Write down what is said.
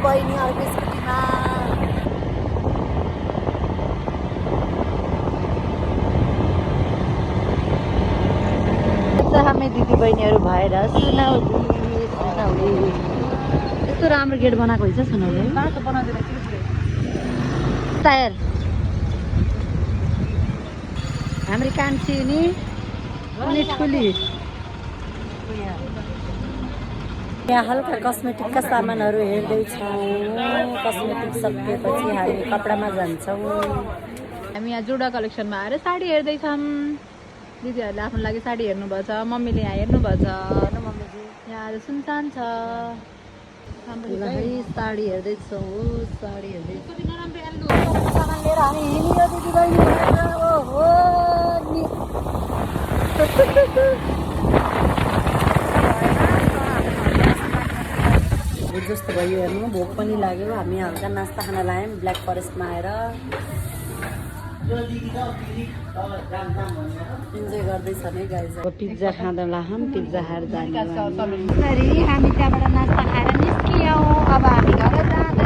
बहिनीहरूको स्कुटीमा। हामी दिदी बहिनीहरू भएर सुनौली सुनौली। यस्तो राम्रो गेट बनाएको हुन्छ सुनौली। टायर हाम्रो कान्छी नि ठुली। यहाँ हल्का कस्मेटिकका सामानहरू हेर्दैछौँ। कस्मेटिक सकिएपछि हामी कपडामा जान्छौँ। हामी यहाँ जुडा कलेक्सनमा आएर साडी हेर्दैछौँ। दिदीहरूले आफ्नो लागि साडी हेर्नुभएको छ, मम्मीले यहाँ हेर्नुभएको छ। यहाँ आज सुनसान छ। साडी हेर्दैछौँ। साडी हेर्दैछौँ सामान लिएर हामी हिँडियो दिदी बहिनी भएर। ओहो जस्तो भयो हेर्नु। भोक पनि लाग्यो। हामी हल्का नास्ता खान लाग्यौँ ब्ल्याक फरेस्टमा आएर। इन्जोय गर्दैछ नि गाइज। पिज्जा खाँदा लाहौँ। पिज्जा खाएर जाने हामी त्यहाँबाट नास्ता खाएर निस्कियौँ। अब हामी घर जाँदै